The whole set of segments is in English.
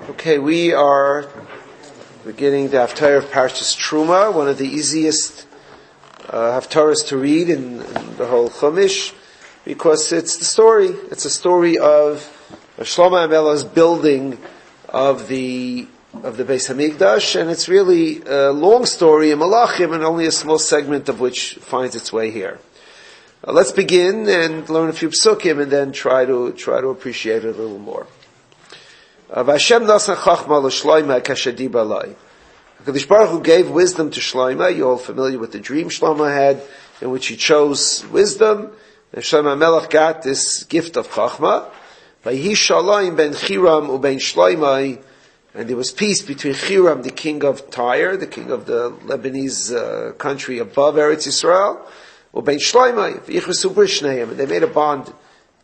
Okay, we are beginning the haftara of Parshas Teruma, one of the easiest haftaras to read in the whole Chumash, because it's the story. It's a story of Shlomo HaMelech's building of the Beis Hamikdash, and it's really a long story in Malachim, and only a small segment of which finds its way here. Let's begin and learn a few psukim, and then try to appreciate it a little more. Vashem nasan chachma l'shloima kashadi balai. HaKadosh Baruch Hu gave wisdom to Shlomo. You're all familiar with the dream Shlomo had, in which he chose wisdom. And Shlomo HaMelech got this gift of chachma. Vayhi shalom ben Chiram uben Shlomo, and there was peace between Chiram, the king of Tyre, the king of the Lebanese country above Eretz Yisrael, uben Shlomo v'yichvesu b'shneim, and they made a bond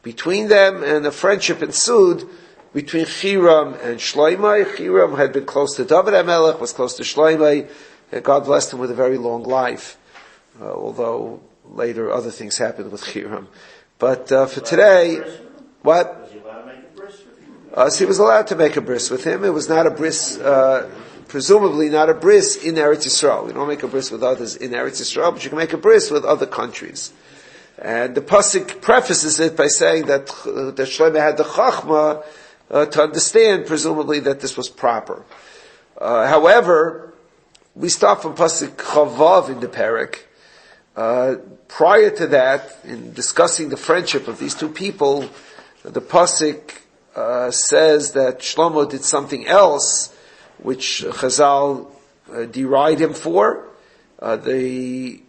between them, and a friendship ensued between Chiram and Shlomo. Chiram had been close to David HaMelech, was close to Shlomo, and God blessed him with a very long life, although later other things happened with Chiram. But for today, what? Was he allowed to make a bris with him? So he was allowed to make a bris with him. It was not a bris, presumably not a bris in Eretz Yisrael. We don't make a bris with others in Eretz Yisrael, but you can make a bris with other countries. And the pasuk prefaces it by saying that Shlomo had the chachma to understand, presumably, that this was proper. However, we start from pasuk chavav in the parak. Prior to that, in discussing the friendship of these two people, the pasuk says that Shlomo did something else, which Chazal deride him for. He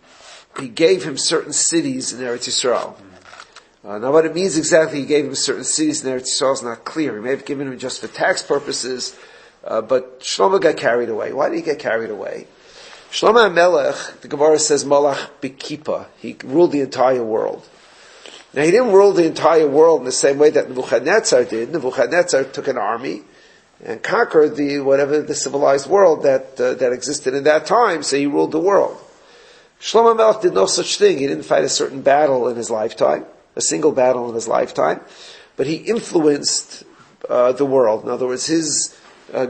gave him certain cities in Eretz Yisrael. Now what it means exactly, he gave him certain cities in Eretz Yisrael is not clear. He may have given him just for tax purposes, but Shlomo got carried away. Why did he get carried away? Shlomo HaMelech, the Gemara says, Malach B'Kippah. He ruled the entire world. Now he didn't rule the entire world in the same way that Nebuchadnezzar did. Nebuchadnezzar took an army and conquered the civilized world that existed in that time, so he ruled the world. Shlomo HaMelech did no such thing. He didn't fight a certain battle in his lifetime, a single battle in his lifetime, but he influenced the world. In other words, his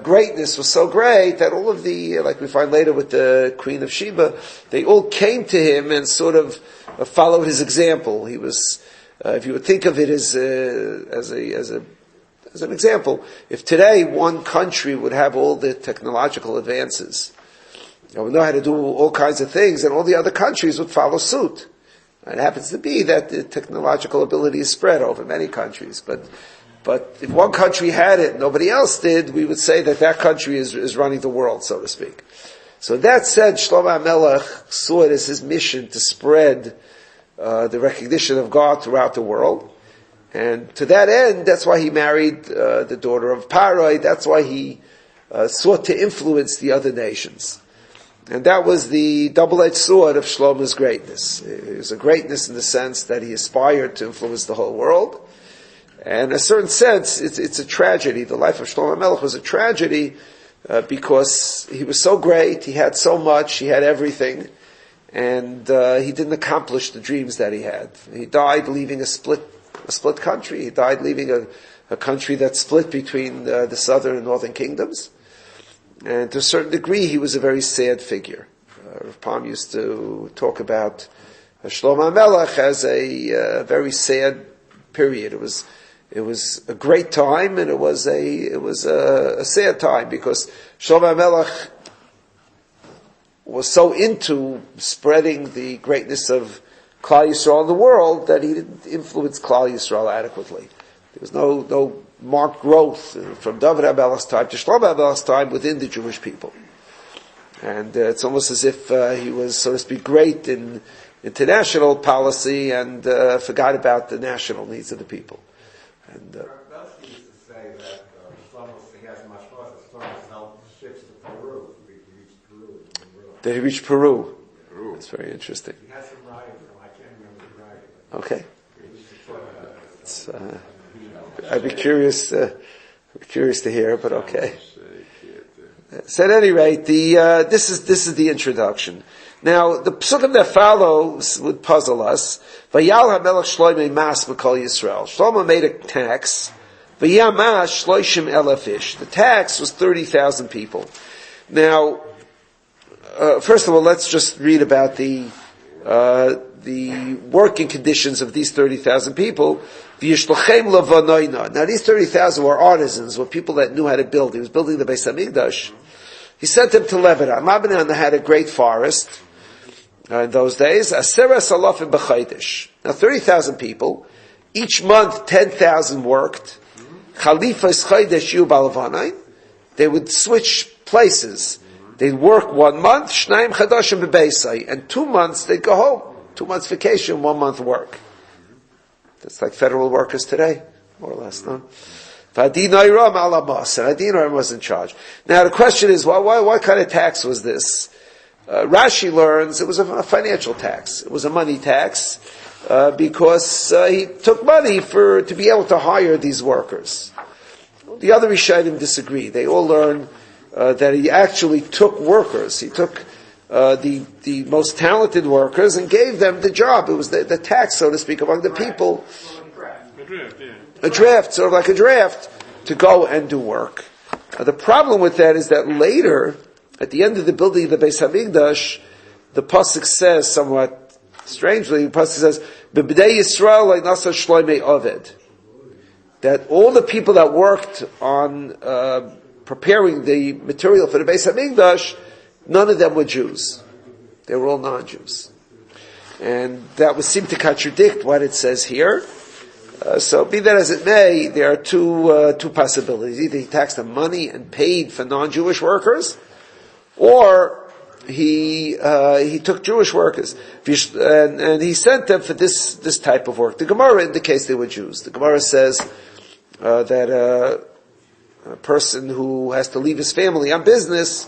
greatness was so great that all of like we find later with the Queen of Sheba, they all came to him and sort of followed his example. He was, if you would think of it as an example, if today one country would have all the technological advances, and would know how to do all kinds of things, and all the other countries would follow suit. It happens to be that the technological ability is spread over many countries, but if one country had it, nobody else did, we would say that country is running the world, so to speak. So that said, Shlomo HaMelech saw it as his mission to spread the recognition of God throughout the world. And to that end, that's why he married the daughter of Paroi. That's why he sought to influence the other nations. And that was the double-edged sword of Shlomo's greatness. It was a greatness in the sense that he aspired to influence the whole world. And in a certain sense, it's a tragedy. The life of Shlomo HaMelech was a tragedy because he was so great, he had so much, he had everything, and he didn't accomplish the dreams that he had. He died leaving a split country. He died leaving a country that split between the southern and northern kingdoms. And to a certain degree, he was a very sad figure. Rav Pam used to talk about Shlomo HaMelech as a very sad period. It was a great time, and it was a sad time, because Shlomo HaMelech was so into spreading the greatness of Klal Yisrael in the world that he didn't influence Klal Yisrael adequately. There was no marked growth from David HaMelech's time to Shlomo HaMelech's time within the Jewish people. And it's almost as if he was, so to speak, great in international policy and forgot about the national needs of the people. And Rav used to say that Shlomo, he has much more. Shlomo helped ships to Peru. He reached Peru. That he reached Peru. That's very interesting. He has some writing from, I can't remember the writing. Okay. He used to talk I'd be curious to hear, but okay. So at any rate, this is the introduction. Now, the psukim that follows would puzzle us. Vayal HaMelech Shlomo mas b'kol Yisrael. Shlomo made a tax V'yamash shloishim elef ish. The tax was 30,000 people. Now, first of all, let's just read about the working conditions of these 30,000 people. Now, these 30,000 were artisans, were people that knew how to build. He was building the Beis Hamikdash. He sent them to Lebanon. Lebanon had a great forest in those days. Aseres alafim b'chaydish. Now, 30,000 people. Each month, 10,000 worked. Chalifas chaydish yu balavanayin. They would switch places. They'd work 1 month, shnayim chadashim b'beisai, and 2 months they'd go home. 2 months vacation, 1 month work. That's like federal workers today, more or less, no? V'adinayram alamas, and Adinayram was in charge. Now the question is, what kind of tax was this? Rashi learns it was a financial tax. It was a money tax, because he took money to be able to hire these workers. The other Rishonim disagree. They all learn that he actually took workers. He took the most talented workers and gave them the job. It was the tax, so to speak, among the people. A draft, sort of like a draft, to go and do work. The problem with that is that later, at the end of the building of the Beis Hamikdash, the pasuk says, somewhat strangely, the pasuk says, "B'bnei Yisrael like nasa shloimei oved," that all the people that worked on preparing the material for the Beis Hamikdash, none of them were Jews. They were all non-Jews. And that would seem to contradict what it says here. So be that as it may, there are two possibilities. Either he taxed them money and paid for non-Jewish workers, or he took Jewish workers. And he sent them for this type of work. The Gemara indicates they were Jews. The Gemara says that a person who has to leave his family on business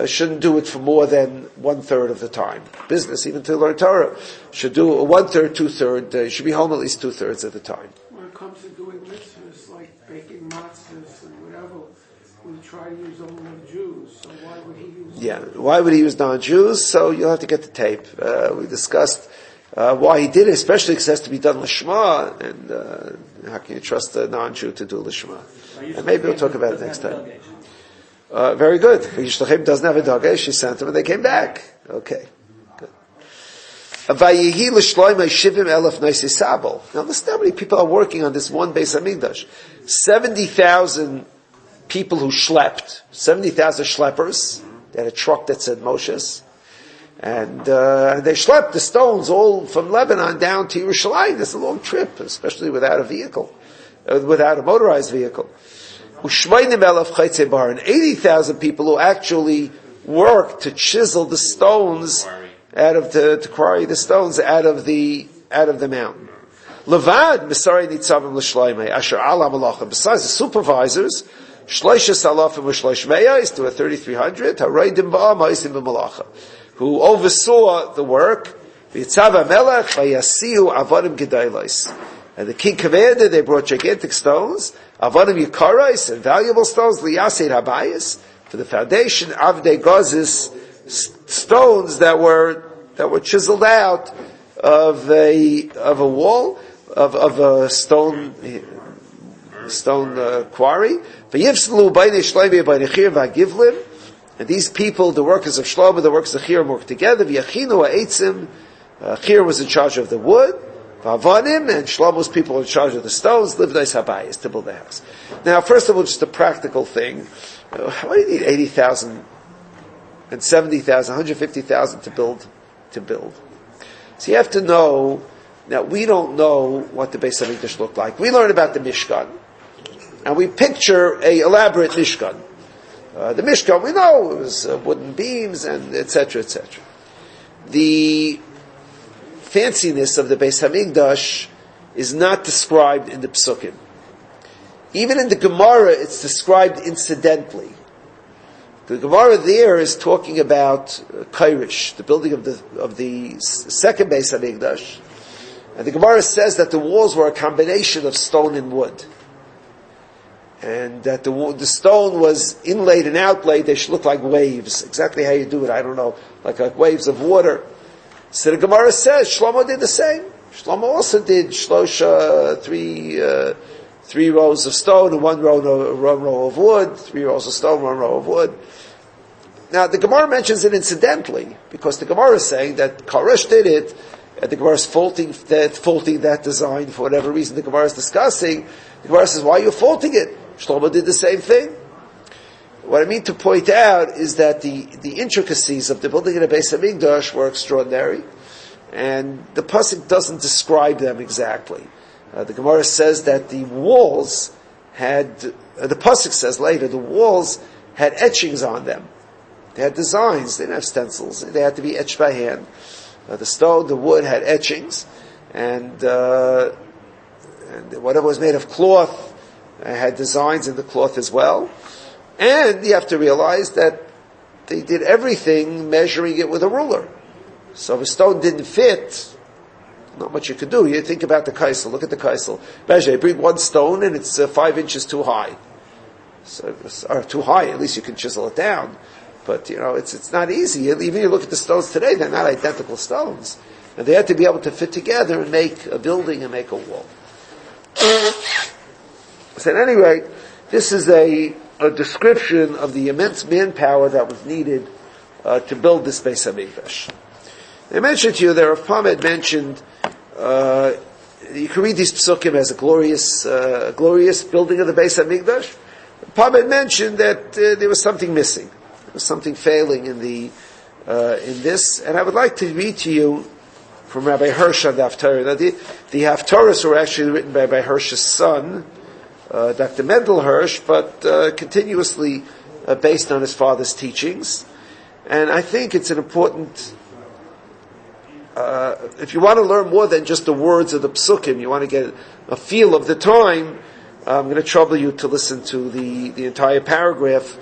shouldn't do it for more than 1/3 of the time. Business, even to learn Torah, should do 1/3, 2/3. Should be home at least 2/3 of the time. When it comes to doing mitzvahs like baking matzahs and whatever, we try to use only Jews. So why would he use? Yeah, why would he use non-Jews? So you'll have to get the tape. We discussed why he did it, especially because it has to be done l'shma, and how can you trust a non-Jew to do l'shma? And maybe we'll talk about it next time. Very good. Yishlachim doesn't have a dagesh. She sent them and they came back. Okay. Good. Vayihi l'shloimei shivim elef noisei sabel. Now listen how many people are working on this one Beis Hamikdash. 70,000 people who schlepped. 70,000 schleppers. They had a truck that said Moshe's. And they schlepped the stones all from Lebanon down to Yerushalayim. It's a long trip, especially without a vehicle, without a motorized vehicle. And 80,000 people who actually worked to chisel the stones to quarry the stones out of the mountain. Levad Misari Nitzavim L'Shloimei Asher Ala Malachim. Besides the supervisors, Shloishes Alafim V'Shloish Meyais to a 3,300 Haraydim Ba'am Ha'Isim B'Malacha, who oversaw the work. V'Yitzav HaMelech V'Yasiu Avadim Gedailos. And the king commanded, they brought gigantic stones, Avadim Yikarais, and valuable stones, Liyaseid Habayis, for the foundation, Avdei Gozis, stones that were chiseled out of a wall, of a stone quarry. V'yivslu B'nei Shloimei B'nei Chir V'Agivlim, and these people, the workers of Shlomo, the workers of Chir, worked together. V'yachinu Ha'etzim, Chir was in charge of the wood. Vavanim, and Shlomo's people in charge of the stones, lived nice habayis to build the house. Now, first of all, just a practical thing. Why do you need 80,000 and 70,000, 150,000 to build? So you have to know, now we don't know what the Beis Hamikdash looked like. We learn about the Mishkan, and we picture a elaborate Mishkan. The Mishkan, we know, it was wooden beams, and etc., etc. The fanciness of the Beis Hamikdash is not described in the Psukim. Even in the Gemara, it's described incidentally. The Gemara there is talking about Kairish, the building of the second Beis Hamikdash, and the Gemara says that the walls were a combination of stone and wood, and that the stone was inlaid and outlaid. They should look like waves. Exactly how you do it, I don't know, like waves of water. So the Gemara says Shlomo did the same. Shlomo also did 3 rows of stone and one row of wood, 3 rows of stone, 1 row of wood. Now, the Gemara mentions it incidentally, because the Gemara is saying that Koresh did it, and the Gemara is faulting that design for whatever reason the Gemara is discussing. The Gemara says, why are you faulting it? Shlomo did the same thing. What I mean to point out is that the intricacies of the building of the Beis HaMikdash were extraordinary, and the pasuk doesn't describe them exactly. The Gemara says that the walls had, the pasuk says later, the walls had etchings on them. They had designs, they didn't have stencils, they had to be etched by hand. The stone, the wood had etchings, and whatever was made of cloth had designs in the cloth as well. And you have to realize that they did everything measuring it with a ruler. So if a stone didn't fit, not much you could do. You think about the kaisel. Look at the kaisel. Measure. You bring one stone and it's 5 inches too high. Or too high. At least you can chisel it down. But it's not easy. Even you look at the stones today, they're not identical stones, and they had to be able to fit together and make a building and make a wall. So at any rate, this is a description of the immense manpower that was needed to build this Beis HaMikdash. I mentioned to you that Rav Pam had mentioned, you can read these psukim as a glorious building of the Beis HaMikdash. Rav Pam had mentioned that there was something missing. There was something failing in this, and I would like to read to you from Rabbi Hirsch on the haftara. Now, the haftaras were actually written by Rabbi Hirsch's son, Dr. Mendel Hirsch, but continuously based on his father's teachings. And I think it's an important, if you want to learn more than just the words of the psukim, you want to get a feel of the time, I'm going to trouble you to listen to the entire paragraph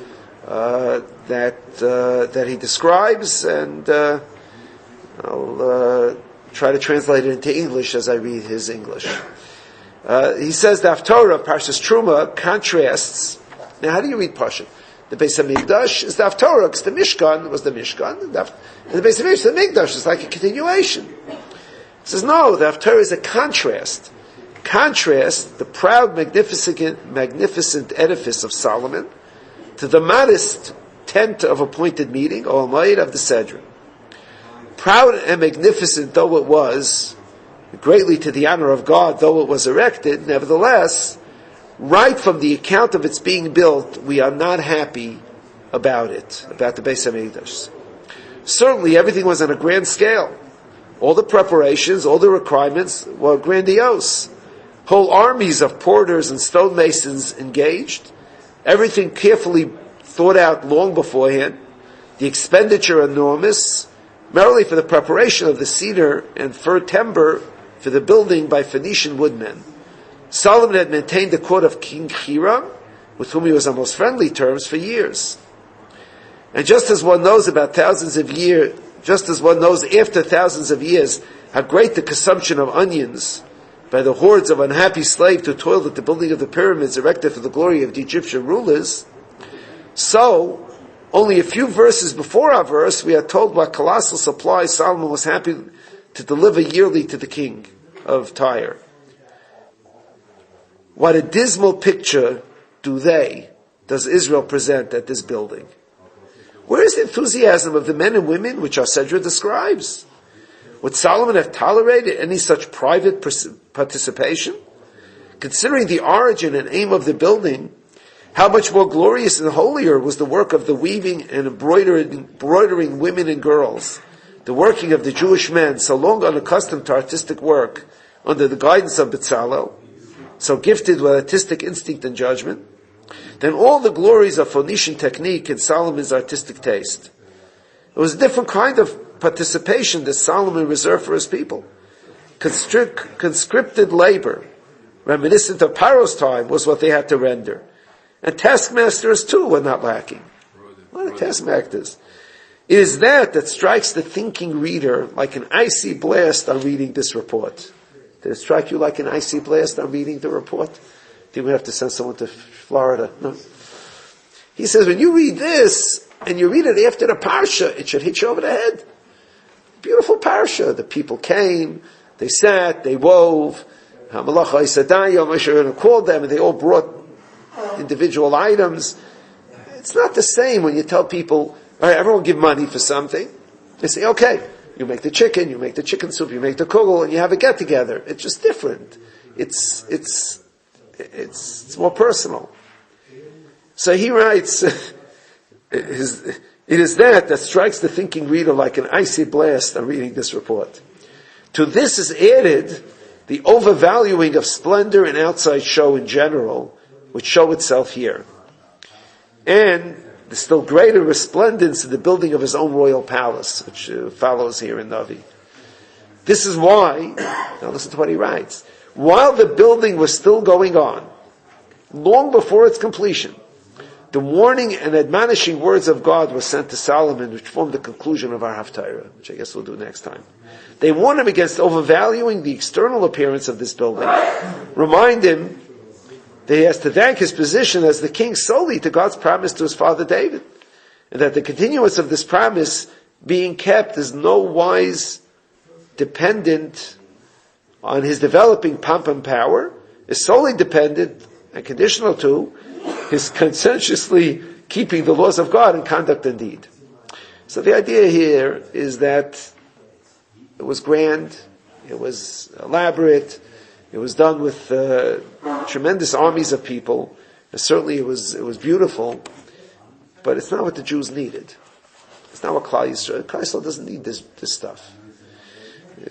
that he describes, and I'll try to translate it into English as I read his English. He says the haftara, Parshas Teruma, contrasts. Now, how do you read Parsha? The Beis HaMikdash is the haftara, because the Mishkan was the Mishkan, and the Beis HaMikdash, the Mikdash, is like a continuation. He says, no, the haftara is a contrast. Contrast the proud, magnificent edifice of Solomon to the modest tent of appointed meeting, or Moed of the Sedron. Proud and magnificent though it was, greatly to the honor of God, though it was erected, nevertheless, right from the account of its being built, we are not happy about it, about the Beis HaMikdash. Certainly everything was on a grand scale. All the preparations, all the requirements were grandiose. Whole armies of porters and stonemasons engaged. Everything carefully thought out long beforehand. The expenditure enormous, merely for the preparation of the cedar and fir timber for the building by Phoenician woodmen. Solomon had maintained the court of King Hiram, with whom he was on most friendly terms for years. And just as one knows after thousands of years, how great the consumption of onions by the hordes of unhappy slaves who toiled at the building of the pyramids erected for the glory of the Egyptian rulers, so, only a few verses before our verse, we are told what colossal supply Solomon was happy to deliver yearly to the king of Tyre. What a dismal picture does Israel present at this building? Where is the enthusiasm of the men and women which our Sedra describes? Would Solomon have tolerated any such private participation? Considering the origin and aim of the building, how much more glorious and holier was the work of the weaving and embroidering women and girls, the working of the Jewish men, so long unaccustomed to artistic work, under the guidance of Bezalel, so gifted with artistic instinct and judgment, than all the glories of Phoenician technique and Solomon's artistic taste. It was a different kind of participation that Solomon reserved for his people. Conscripted labor, reminiscent of Paro's time, was what they had to render. And taskmasters, too, were not lacking. What are taskmasters? It is that strikes the thinking reader like an icy blast on reading this report. Did it strike you like an icy blast on reading the report? Did we have to send someone to Florida? No. He says, when you read this, and you read it after the parsha, it should hit you over the head. Beautiful parsha. The people came, they sat, they wove, Moshe called them, and they all brought individual items. It's not the same when you tell people, all right, everyone give money for something. They say, okay, you make the chicken soup, you make the kugel, and you have a get together. It's just different. It's more personal. So he writes, it is that strikes the thinking reader like an icy blast on reading this report. To this is added the overvaluing of splendor and outside show in general, which show itself here. And the still greater resplendence in the building of his own royal palace, which follows here in Navi. This is why, now listen to what he writes, while the building was still going on, long before its completion, the warning and admonishing words of God were sent to Solomon, which formed the conclusion of our haftara, which I guess we'll do next time. They warn him against overvaluing the external appearance of this building, remind him that he has to thank his position as the king solely to God's promise to his father David, and that the continuance of this promise being kept is no wise dependent on his developing pomp and power, is solely dependent and conditional to his conscientiously keeping the laws of God in conduct and deed. So the idea here is that it was grand, it was elaborate, it was done with tremendous armies of people, and certainly it was beautiful, but it's not what the Jews needed. It's not what Klal Yisrael doesn't need this stuff.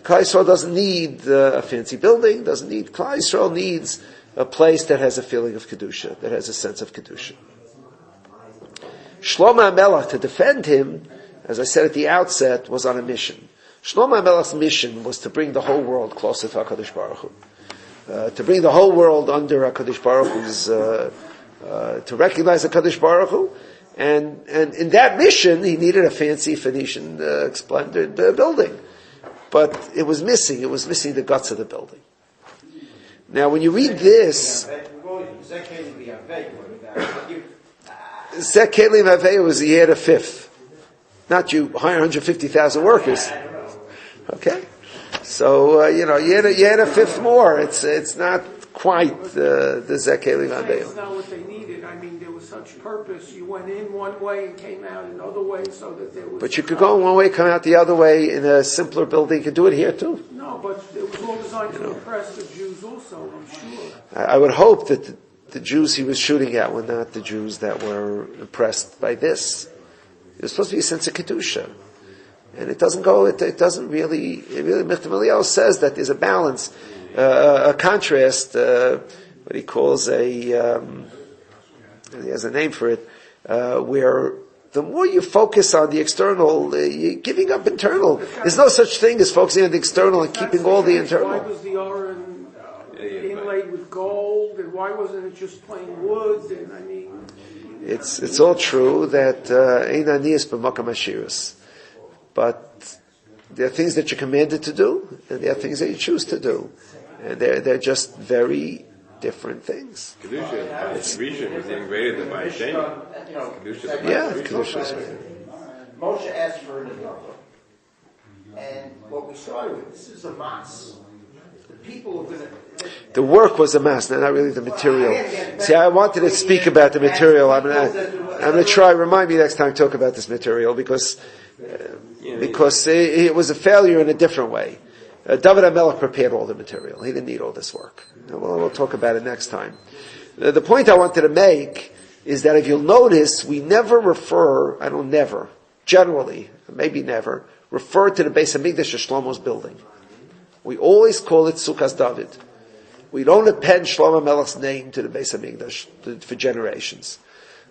Klal Yisrael doesn't need a fancy building, Klal Yisrael needs a place that has a feeling of Kedusha, that has a sense of Kedusha. Shlomo HaMelech, to defend him, as I said at the outset, was on a mission. Shlomo HaMelech's mission was to bring the whole world closer to HaKadosh Baruch Hu. To bring the whole world under HaKadosh Baruch Hu's, to recognize HaKadosh Baruch Hu. And in that mission, he needed a fancy Phoenician, splendid building. But it was missing the guts of the building. Now, when you read this, Zekeli Maveh was he had a fifth. Not you hire 150,000 workers. Okay? So, you had a fifth more. It's not quite the Zekeli Maveh. It's not what they needed. I mean, there was such purpose. You went in one way and came out another way so that there was... But you could go in one way, come out the other way in a simpler building. You could do it here too. No, but it was all designed to impress the Jews also, I'm sure. I would hope that the Jews he was shooting at were not the Jews that were impressed by this. It was supposed to be a sense of Kedusha. And it doesn't really, Michtav Eliyahu says that there's a balance, a contrast, what he calls he has a name for it, where the more you focus on the external, you're giving up internal. There's no such thing as focusing on the external and keeping all the internal. Why was the Aron inlaid with gold, and why wasn't it just plain wood? And I mean, it's all true that ein anias b'makam ashiras, but there are things that you're commanded to do, and there are things that you choose to do, and they're just very different things. Kedusha, its vision was even greater than my shame. Kedusha is greater. Moshe asked for an another. And what we started with, this is a mass. The people are going to... The work was a mess, not really the material. See, I wanted to speak about the material. I'm going to try, remind me next time to talk about this material, because it was a failure in a different way. David HaMelech prepared all the material. He didn't need all this work. We'll talk about it next time. The point I wanted to make is that if you'll notice, we never refer, generally, maybe never, refer to the Beis Hamikdash as Shlomo's building. We always call it Sukkos David. We don't append Shlomo HaMelech's name to the Beis Hamikdash for generations.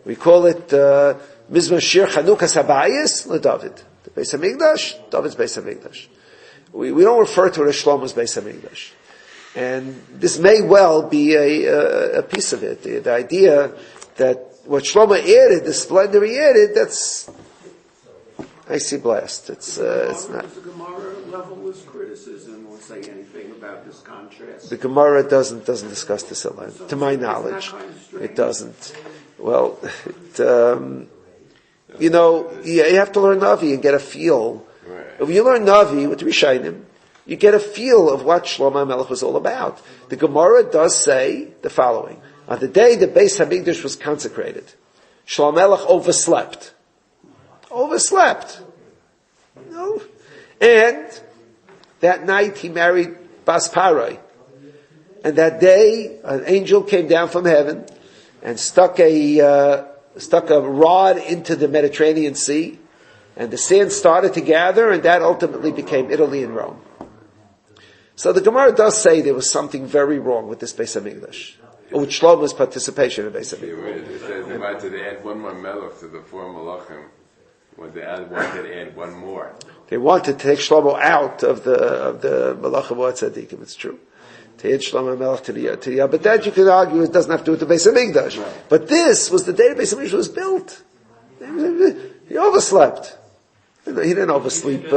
We call it Mizmor Shir Chanukas Habayis LeDavid. The Beis Hamikdash, David's Beis Hamikdash. We don't refer to it as Shlomo's Beis Hamikdash. And this may well be a piece of it. The idea that what Shlomo added, the splendor he added, that's icy blast. It's not. Does the Gemara level criticism or say anything about this contrast? The Gemara doesn't discuss this at length. To my knowledge, it doesn't. Well, you have to learn Navi and get a feel. If you learn Navi with Rishayim, you get a feel of what Shlomo HaMelech was all about. The Gemara does say the following. On the day the Beis HaMikdash was consecrated, Shlomo HaMelech overslept. Overslept. No. And that night he married Bas Parai. And that day an angel came down from heaven and stuck a rod into the Mediterranean Sea, and the sand started to gather, and that ultimately became Italy and Rome. So the Gemara does say there was something very wrong with this Beis HaMikdash, with Shlomo's participation in Beis HaMikdash. It says they wanted to add one more melech to the four malachim. Wanted to add one more. They wanted to take Shlomo out of the Malach of Tzadikim. It's true. To add Shlomo HaMelech to the but that you could argue it doesn't have to do with the Beis HaMikdash. Right. But this was the day the Beis HaMikdash was built. He overslept. He didn't oversleep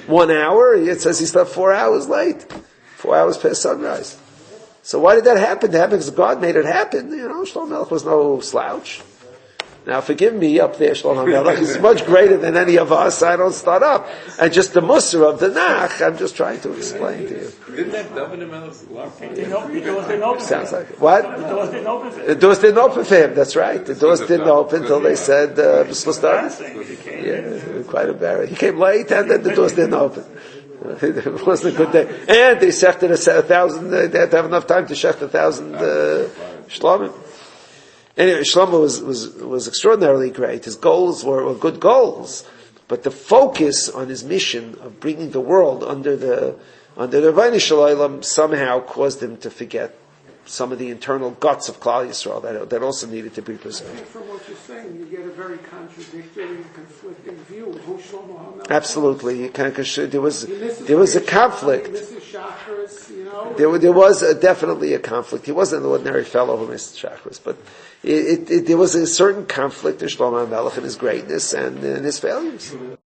1 hour. It says he slept 4 hours late. 4 hours past sunrise. So why did that happen? That happened because God made it happen. Shlomo HaMelech was no slouch. Now forgive me up there, Shlomo HaMelech. He's much greater than any of us. I don't start up. And just the Musar of the Nach, I'm just trying to explain to you. Didn't that David HaMelech's lock? Sounds like it. What? The doors didn't open for him. That's right. The doors didn't open until they said, yeah, quite embarrassing. He came late and then the doors didn't open. It wasn't a good day. And they shechted 1,000, they had to have enough time to shecht 1,000 Shlomim. Anyway, Shlomo was extraordinarily great. His goals were good goals. But the focus on his mission of bringing the world under the Rebbeinu Shalom somehow caused him to forget some of the internal guts of Klal Yisrael that also needed to be preserved. From what you're saying, you get a very contradictory and conflicting view of who Shlomo HaMelech Absolutely, there was a conflict. There was definitely a conflict. He wasn't an ordinary fellow who missed chakras, but there was a certain conflict in Shlomo HaMelech and his greatness and in his failures.